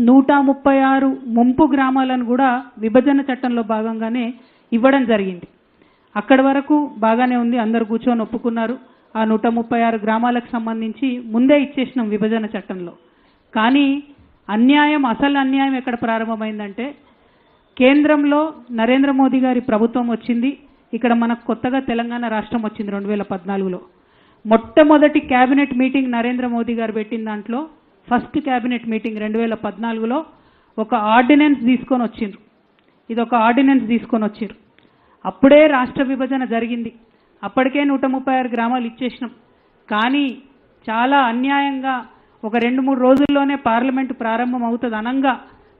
136 ముంపు గ్రామాలను కూడా విభజన చట్టంలో భాగంగానే ఇవ్వడం జరిగింది. అక్కడి వరకు బాగానే ఉంది, అందరూ కూర్చొని ఒప్పుకున్నారు. ఆ 136 గ్రామాలకు సంబంధించి ముందే ఇచ్చేసినాం విభజన చట్టంలో. కానీ అన్యాయం, అసలు అన్యాయం ఎక్కడ ప్రారంభమైందంటే కేంద్రంలో నరేంద్ర మోదీ గారి ప్రభుత్వం వచ్చింది. ఇక్కడ మనకు కొత్తగా తెలంగాణ రాష్ట్రం వచ్చింది 2014లో. మొట్టమొదటి క్యాబినెట్ మీటింగ్ నరేంద్ర మోదీ గారు పెట్టిన దాంట్లో ఫస్ట్ క్యాబినెట్ మీటింగ్ 2014లో ఒక ఆర్డినెన్స్ తీసుకొని వచ్చిండ్రు. ఇది ఒక ఆర్డినెన్స్ తీసుకొని వచ్చిండ్రు. అప్పుడే రాష్ట్ర విభజన జరిగింది. అప్పటికే 136 గ్రామాలు ఇచ్చేసినాం. కానీ చాలా అన్యాయంగా ఒక 2-3 రోజుల్లోనే పార్లమెంటు ప్రారంభం అవుతుంది అనంగా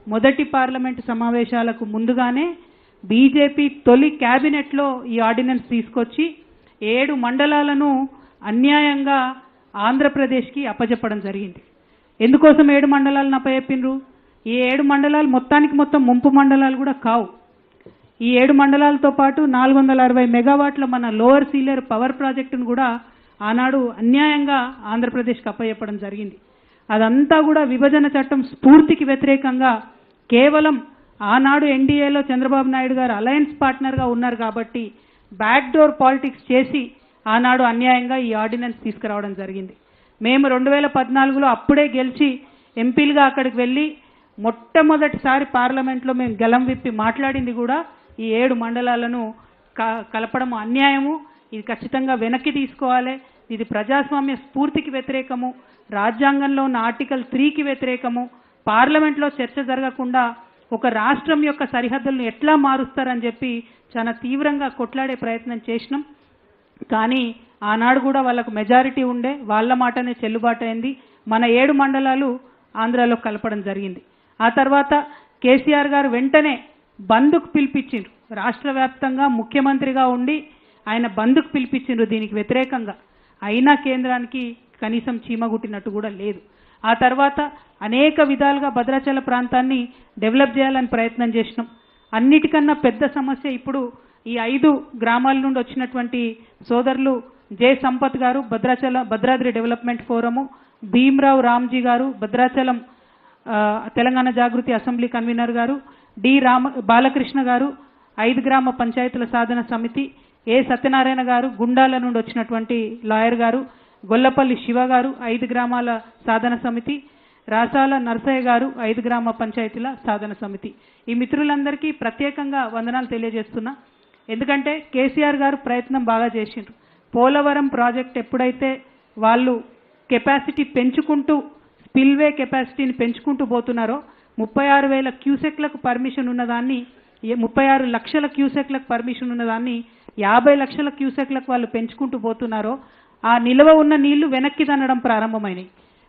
మొదటి పార్లమెంటు సమావేశాలకు ముందుగానే బీజేపీ తొలి క్యాబినెట్లో ఈ ఆర్డినెన్స్ తీసుకొచ్చి 7 మండలాలను అన్యాయంగా ఆంధ్రప్రదేశ్కి అప్పజెప్పడం జరిగింది. ఎందుకోసం 7 మండలాలను అప్పచెప్పిండ్రు? ఈ 7 మండలాలు మొత్తం ముంపు మండలాలు కూడా కావు. ఈ 7 మండలాలతో పాటు 460 మెగావాట్ల మన లోవర్ సీలేరు పవర్ ప్రాజెక్టును కూడా ఆనాడు అన్యాయంగా ఆంధ్రప్రదేశ్కి అప్పచెప్పడం జరిగింది. అదంతా కూడా విభజన చట్టం స్ఫూర్తికి వ్యతిరేకంగా కేవలం ఆనాడు ఎన్డీఏలో చంద్రబాబు నాయుడు గారు అలయన్స్ పార్ట్నర్గా ఉన్నారు కాబట్టి బ్యాక్డోర్ పాలిటిక్స్ చేసి ఆనాడు అన్యాయంగా ఈ ఆర్డినెన్స్ తీసుకురావడం జరిగింది. మేము 2014లో అప్పుడే గెలిచి ఎంపీలుగా అక్కడికి వెళ్ళి మొట్టమొదటిసారి పార్లమెంట్లో మేము గలం విప్పి మాట్లాడింది కూడా ఈ 7 మండలాలను కలపడం అన్యాయము, ఇది ఖచ్చితంగా వెనక్కి తీసుకోవాలి, ఇది ప్రజాస్వామ్య స్ఫూర్తికి వ్యతిరేకము, రాజ్యాంగంలో ఉన్న ఆర్టికల్ 3కి వ్యతిరేకము, పార్లమెంట్లో చర్చ జరగకుండా ఒక రాష్ట్రం యొక్క సరిహద్దులను ఎట్లా మారుస్తారని చెప్పి చాలా తీవ్రంగా కొట్లాడే ప్రయత్నం చేసినాం. కానీ ఆనాడు కూడా వాళ్ళకు మెజారిటీ ఉండే, వాళ్ళ మాటనే చెల్లుబాటు అయింది. మన 7 మండలాలు ఆంధ్రాలో కలపడం జరిగింది. ఆ తర్వాత కేసీఆర్ గారు వెంటనే బంద్కు పిలిపించిండ్రు. రాష్ట్ర వ్యాప్తంగా ముఖ్యమంత్రిగా ఉండి ఆయన బంద్కు పిలిపించిండ్రు దీనికి వ్యతిరేకంగా. అయినా కేంద్రానికి కనీసం చీమగుట్టినట్టు కూడా లేదు. ఆ తర్వాత అనేక విధాలుగా భద్రాచల ప్రాంతాన్ని డెవలప్ చేయాలని ప్రయత్నం చేసినాం. అన్నిటికన్నా పెద్ద సమస్య ఇప్పుడు ఈ 5 గ్రామాల నుండి వచ్చినటువంటి సోదరులు జే సంపత్ గారు భద్రాద్రి డెవలప్మెంట్ ఫోరము, భీమ్రావు రామ్జీ గారు భద్రాచలం తెలంగాణ జాగృతి అసెంబ్లీ కన్వీనర్ గారు, డి బాలకృష్ణ గారు 5 గ్రామ పంచాయతీల సాధన సమితి, ఏ సత్యనారాయణ గారు గుండాల నుండి వచ్చినటువంటి లాయర్ గారు, గొల్లపల్లి శివ గారు 5 గ్రామాల సాధన సమితి, రాసాల నర్సయ్య గారు 5 గ్రామ పంచాయతీల సాధన సమితి. ఈ మిత్రులందరికీ ప్రత్యేకంగా వందనాలు తెలియజేస్తున్నా. ఎందుకంటే కేసీఆర్ గారు ప్రయత్నం బాగా చేసిండ్రు. పోలవరం ప్రాజెక్ట్ ఎప్పుడైతే వాళ్ళు కెపాసిటీ పెంచుకుంటూ స్పిల్వే కెపాసిటీని పెంచుకుంటూ పోతున్నారో 36,000 క్యూసెక్లకు పర్మిషన్ ఉన్నదాన్ని 36 లక్షల క్యూసెక్లకు పర్మిషన్ ఉన్నదాన్ని 50 లక్షల క్యూసెక్లకు వాళ్ళు పెంచుకుంటూ పోతున్నారో ఆ నిల్వ ఉన్న నీళ్లు వెనక్కి తన్నడం ప్రారంభమైనాయి.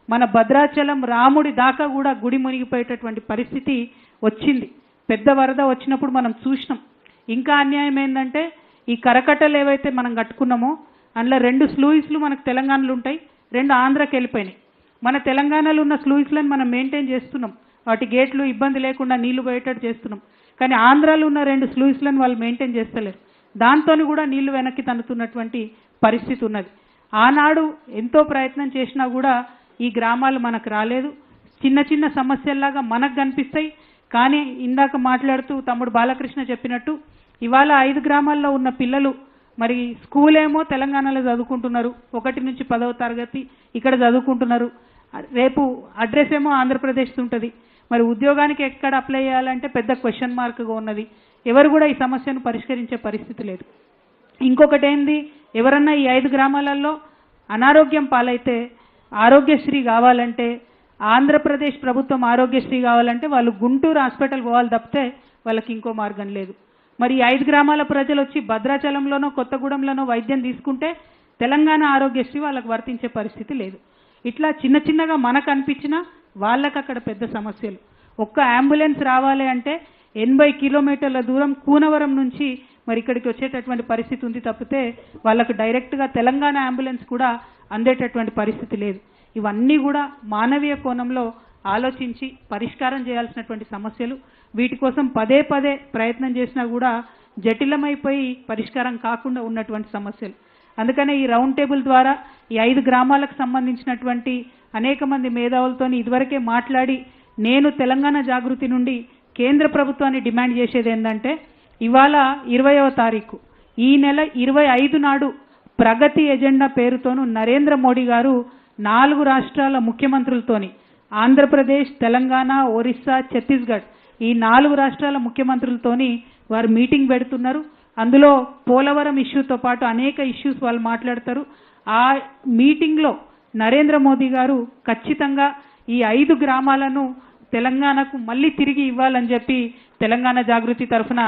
మన భద్రాచలం రాముడి దాకా కూడా గుడి మునిగిపోయేటటువంటి పరిస్థితి వచ్చింది. పెద్ద వరద వచ్చినప్పుడు మనం చూసినాం. ఇంకా అన్యాయం ఏంటంటే ఈ కరకట్టలు ఏవైతే మనం కట్టుకున్నామో అందులో 2 స్లూయిస్లు మనకు తెలంగాణలో ఉంటాయి, 2 ఆంధ్రాకి వెళ్ళిపోయినాయి. మన తెలంగాణలో ఉన్న స్లూయిస్లను మనం మెయింటైన్ చేస్తున్నాం, వాటి గేట్లు ఇబ్బంది లేకుండా నీళ్లు పోయేటట్టు చేస్తున్నాం. కానీ ఆంధ్రాలో ఉన్న 2 స్లూయిస్లను వాళ్ళు మెయింటైన్ చేస్తలేరు. దాంతో కూడా నీళ్లు వెనక్కి తన్నుతున్నటువంటి పరిస్థితి ఉన్నది. ఆనాడు ఎంతో ప్రయత్నం చేసినా కూడా ఈ గ్రామాలు మనకు రాలేదు. చిన్న చిన్న సమస్యల్లాగా మనకు కనిపిస్తాయి. కానీ ఇందాక మాట్లాడుతూ తమ్ముడు బాలకృష్ణ చెప్పినట్టు ఇవాళ 5 గ్రామాల్లో ఉన్న పిల్లలు మరి స్కూల్ ఏమో తెలంగాణలో చదువుకుంటున్నారు, 1 నుంచి 10వ తరగతి ఇక్కడ చదువుకుంటున్నారు. రేపు అడ్రస్ ఏమో ఆంధ్రప్రదేశ్ ఉంటుంది. మరి ఉద్యోగానికి ఎక్కడ అప్లై చేయాలంటే పెద్ద క్వశ్చన్ మార్క్గా ఉన్నది. ఎవరు కూడా ఈ సమస్యను పరిష్కరించే పరిస్థితి లేదు. ఇంకొకటి ఏంది, ఎవరన్నా ఈ 5 గ్రామాలలో అనారోగ్యం పాలైతే ఆరోగ్యశ్రీ కావాలంటే ఆంధ్రప్రదేశ్ ప్రభుత్వం ఆరోగ్యశ్రీ కావాలంటే వాళ్ళు గుంటూరు హాస్పిటల్ పోవాలి తప్పితే వాళ్ళకి ఇంకో మార్గం లేదు. మరి 5 గ్రామాల ప్రజలు వచ్చి భద్రాచలంలోనో కొత్తగూడెంలోనో వైద్యం తీసుకుంటే తెలంగాణ ఆరోగ్యశ్రీ వాళ్ళకు వర్తించే పరిస్థితి లేదు. ఇట్లా చిన్న చిన్నగా మనకు అనిపించినా వాళ్ళకి అక్కడ పెద్ద సమస్యలు. ఒక్క అంబులెన్స్ రావాలి అంటే 80 కిలోమీటర్ల దూరం కూనవరం నుంచి మరి ఇక్కడికి వచ్చేటటువంటి పరిస్థితి ఉంది తప్పితే వాళ్ళకు డైరెక్ట్గా తెలంగాణ అంబులెన్స్ కూడా అందేటటువంటి పరిస్థితి లేదు. ఇవన్నీ కూడా మానవీయ కోణంలో ఆలోచించి పరిష్కారం చేయాల్సినటువంటి సమస్యలు. వీటి కోసం పదే ప్రయత్నం చేసినా కూడా జటిలమైపోయి పరిష్కారం కాకుండా ఉన్నటువంటి సమస్యలు. అందుకనే ఈ రౌండ్ టేబుల్ ద్వారా ఈ 5 గ్రామాలకు సంబంధించినటువంటి అనేక మంది మేధావులతో ఇదివరకే మాట్లాడి నేను తెలంగాణ జాగృతి నుండి కేంద్ర ప్రభుత్వాన్ని డిమాండ్ చేసేది ఏంటంటే ఇవాళ 20వ తారీఖు ఈ నెల 25 నాడు ప్రగతి ఎజెండా పేరుతోను నరేంద్ర మోడీ గారు 4 రాష్ట్రాల ముఖ్యమంత్రులతోని ఆంధ్రప్రదేశ్, తెలంగాణ, ఒరిస్సా, ఛత్తీస్గఢ్ ఈ 4 రాష్ట్రాల ముఖ్యమంత్రులతోని వారు మీటింగ్ పెడుతున్నారు. అందులో పోలవరం ఇష్యూతో పాటు అనేక ఇష్యూస్ వాళ్ళు మాట్లాడతారు. ఆ మీటింగ్లో నరేంద్ర మోదీ గారు ఖచ్చితంగా ఈ 5 గ్రామాలను తెలంగాణకు మళ్ళీ తిరిగి ఇవ్వాలని చెప్పి తెలంగాణ జాగృతి తరఫున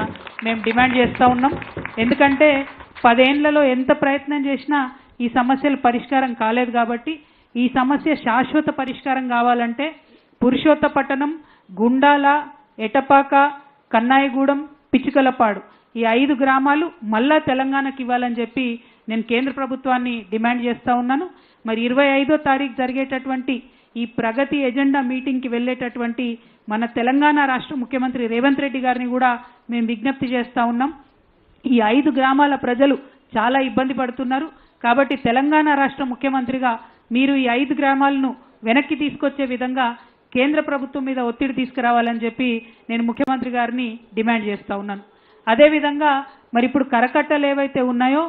మేము డిమాండ్ చేస్తూ ఉన్నాం. ఎందుకంటే 10 ఏళ్లలో ఎంత ప్రయత్నం చేసినా ఈ సమస్యలు పరిష్కారం కాలేదు. కాబట్టి ఈ సమస్య శాశ్వత పరిష్కారం కావాలంటే పురుషోత్తపట్టణం, గుండాల, ఎటపాక, కన్నాయిగూడెం, పిచ్చుకలపాడు ఈ 5 గ్రామాలు మళ్ళా తెలంగాణకి ఇవ్వాలని చెప్పి నేను కేంద్ర ప్రభుత్వాన్ని డిమాండ్ చేస్తూ ఉన్నాను. మరి 25వ తారీఖు జరిగేటటువంటి ఈ ప్రగతి ఎజెండా మీటింగ్కి వెళ్ళేటటువంటి మన తెలంగాణ రాష్ట్ర ముఖ్యమంత్రి రేవంత్ రెడ్డి గారిని కూడా మేము విజ్ఞప్తి చేస్తూ ఉన్నాం. ఈ 5 గ్రామాల ప్రజలు చాలా ఇబ్బంది పడుతున్నారు. కాబట్టి తెలంగాణ రాష్ట్ర ముఖ్యమంత్రిగా మీరు ఈ 5 గ్రామాలను వెనక్కి తీసుకొచ్చే విధంగా కేంద్ర ప్రభుత్వం మీద ఒత్తిడి తీసుకురావాలని చెప్పి నేను ముఖ్యమంత్రి గారిని డిమాండ్ చేస్తూ ఉన్నాను. అదేవిధంగా మరి ఇప్పుడు కరకట్టలు ఏవైతే ఉన్నాయో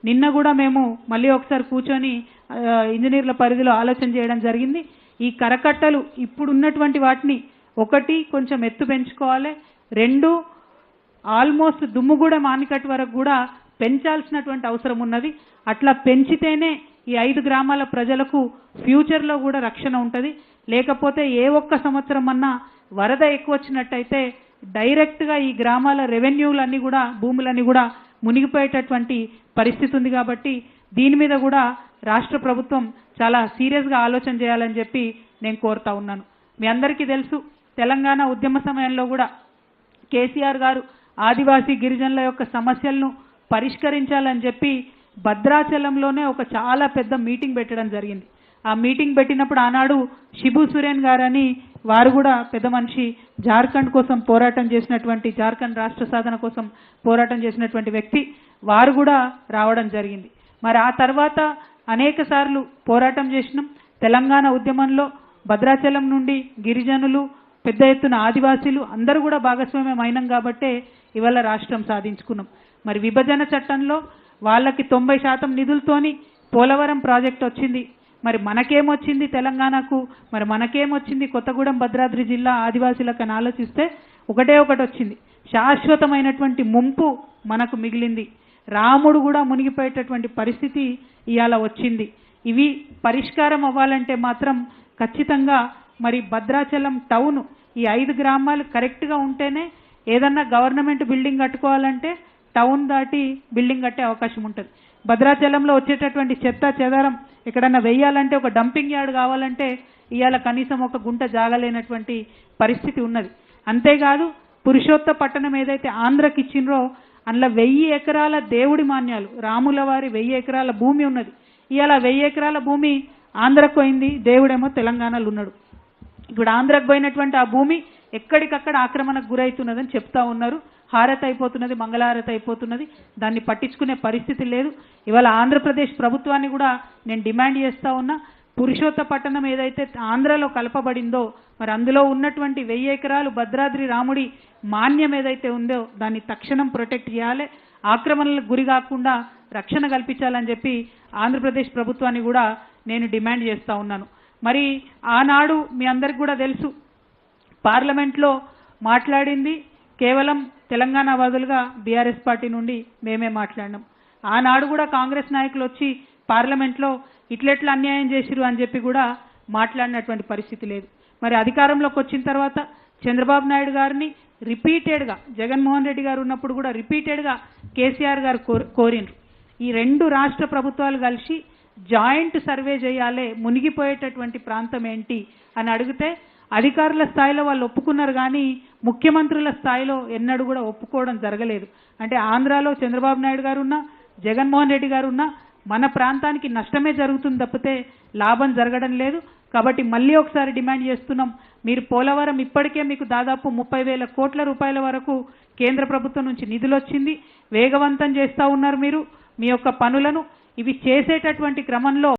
నిన్న కూడా మేము మళ్ళీ ఒకసారి కూర్చొని ఇంజనీర్ల పరిధిలో ఆలోచన చేయడం జరిగింది. ఈ కరకట్టలు ఇప్పుడు ఉన్నటువంటి వాటిని 1 కొంచెం ఎత్తు పెంచుకోవాలి, 2 ఆల్మోస్ట్ దుమ్ముగూడెం ఆనకట్ట వరకు కూడా పెంచాల్సినటువంటి అవసరం ఉన్నది. అట్లా పెంచితేనే ఈ 5 గ్రామాల ప్రజలకు ఫ్యూచర్లో కూడా రక్షణ ఉంటుంది. లేకపోతే ఏ ఒక్క సంవత్సరం అన్నా వరద ఎక్కువ వచ్చినట్టయితే డైరెక్ట్గా ఈ గ్రామాల రెవెన్యూలన్నీ కూడా భూములన్నీ కూడా మునిగిపోయేటటువంటి పరిస్థితి ఉంది. కాబట్టి దీని మీద కూడా రాష్ట్ర ప్రభుత్వం చాలా సీరియస్గా ఆలోచన చేయాలని చెప్పి నేను కోరుతా ఉన్నాను. మీ అందరికీ తెలుసు తెలంగాణ ఉద్యమ సమయంలో కూడా కేసీఆర్ గారు ఆదివాసీ గిరిజనుల యొక్క సమస్యలను పరిష్కరించాలని చెప్పి భద్రాచలంలోనే ఒక చాలా పెద్ద మీటింగ్ పెట్టడం జరిగింది. ఆ మీటింగ్ పెట్టినప్పుడు ఆనాడు శిబు సురేన్ గారని వారు కూడా పెద్ద మనిషి, జార్ఖండ్ కోసం పోరాటం చేసినటువంటి, జార్ఖండ్ రాష్ట్ర సాధన కోసం పోరాటం చేసినటువంటి వ్యక్తి, వారు కూడా రావడం జరిగింది. మరి ఆ తర్వాత అనేక సార్లు పోరాటం చేసినాం. తెలంగాణ ఉద్యమంలో భద్రాచలం నుండి గిరిజనులు, పెద్ద ఎత్తున ఆదివాసీలు అందరూ కూడా భాగస్వామ్యం అయినాం కాబట్టే ఇవాళ రాష్ట్రం సాధించుకున్నాం. మరి విభజన చట్టంలో వాళ్ళకి 90% నిధులతోని పోలవరం ప్రాజెక్ట్ వచ్చింది. మరి మనకేమొచ్చింది తెలంగాణకు, మరి మనకేమొచ్చింది కొత్తగూడెం భద్రాద్రి జిల్లా ఆదివాసీలకు అని ఆలోచిస్తే ఒకటే ఒకటి వచ్చింది, శాశ్వతమైనటువంటి ముంపు మనకు మిగిలింది. రాముడు కూడా మునిగిపోయేటటువంటి పరిస్థితి ఇవాళ వచ్చింది. ఇవి పరిష్కారం అవ్వాలంటే మాత్రం ఖచ్చితంగా మరి భద్రాచలం టౌన్ ఈ 5 గ్రామాలు కరెక్ట్గా ఉంటేనే ఏదన్నా గవర్నమెంట్ బిల్డింగ్ కట్టుకోవాలంటే టౌన్ దాటి బిల్డింగ్ కట్టే అవకాశం ఉంటుంది. భద్రాచలంలో వచ్చేటటువంటి చెత్త చెదారం ఎక్కడన్నా వెయ్యాలంటే ఒక డంపింగ్ యార్డ్ కావాలంటే ఇవాళ కనీసం ఒక గుంట జాగలేనటువంటి పరిస్థితి ఉన్నది. అంతేకాదు పురుషోత్తపట్టణం ఏదైతే ఆంధ్రకి ఇచ్చినరో అందులో 1000 ఎకరాల దేవుడి మాన్యాలు, రాముల వారి 1000 ఎకరాల భూమి ఉన్నది. ఇవాళ 1000 ఎకరాల భూమి ఆంధ్రకు పోయింది, దేవుడేమో తెలంగాణలో ఉన్నాడు. ఇప్పుడు ఆంధ్రకు పోయినటువంటి ఆ భూమి ఎక్కడికక్కడ ఆక్రమణకు గురవుతున్నదని చెప్తా ఉన్నారు. హారతి అయిపోతున్నది, మంగళహారతి అయిపోతున్నది, దాన్ని పట్టించుకునే పరిస్థితి లేదు. ఇవాళ ఆంధ్రప్రదేశ్ ప్రభుత్వాన్ని కూడా నేను డిమాండ్ చేస్తూ ఉన్నా, పురుషోత్తపట్టణం ఏదైతే ఆంధ్రలో కలపబడిందో మరి అందులో ఉన్నటువంటి 1000 ఎకరాలు భద్రాద్రి రాముడి మాన్యం ఏదైతే ఉందో దాన్ని తక్షణం ప్రొటెక్ట్ చేయాలి, ఆక్రమణలకు గురి కాకుండా రక్షణ కల్పించాలని చెప్పి ఆంధ్రప్రదేశ్ ప్రభుత్వాన్ని కూడా నేను డిమాండ్ చేస్తూ ఉన్నాను. మరి ఆనాడు మీ అందరికి కూడా తెలుసు, పార్లమెంట్లో మాట్లాడింది కేవలం తెలంగాణ బదులుగా బీఆర్ఎస్ పార్టీ నుండి మేమే మాట్లాడినాం. ఆనాడు కూడా కాంగ్రెస్ నాయకులు వచ్చి పార్లమెంట్లో ఇట్లెట్లా అన్యాయం చేసిరు అని చెప్పి కూడా మాట్లాడినటువంటి పరిస్థితి లేదు. మరి అధికారంలోకి వచ్చిన తర్వాత చంద్రబాబు నాయుడు గారిని రిపీటెడ్గా, జగన్మోహన్ రెడ్డి గారు ఉన్నప్పుడు కూడా రిపీటెడ్గా కేసీఆర్ గారు కోరినరు. ఈ 2 రాష్ట్ర ప్రభుత్వాలు కలిసి జాయింట్ సర్వే చేయాలి, మునిగిపోయేటటువంటి ప్రాంతం ఏంటి అని అడిగితే అధికారుల స్థాయిలో వాళ్ళు ఒప్పుకున్నారు, కానీ ముఖ్యమంత్రుల స్థాయిలో ఎన్నడూ కూడా ఒప్పుకోవడం జరగలేదు. అంటే ఆంధ్రాలో చంద్రబాబు నాయుడు గారు ఉన్నా, జగన్మోహన్ రెడ్డి గారు ఉన్నా మన ప్రాంతానికి నష్టమే జరుగుతుంది తప్పితే లాభం జరగడం లేదు. కాబట్టి మళ్ళీ ఒకసారి డిమాండ్ చేస్తున్నాం, మీరు పోలవరం ఇప్పటికే మీకు దాదాపు 30,000 కోట్ల రూపాయల వరకు కేంద్ర ప్రభుత్వం నుంచి నిధులు వచ్చింది, వేగవంతం చేస్తూ ఉన్నారు మీరు మీ యొక్క పనులను. ఇవి చేసేటటువంటి క్రమంలో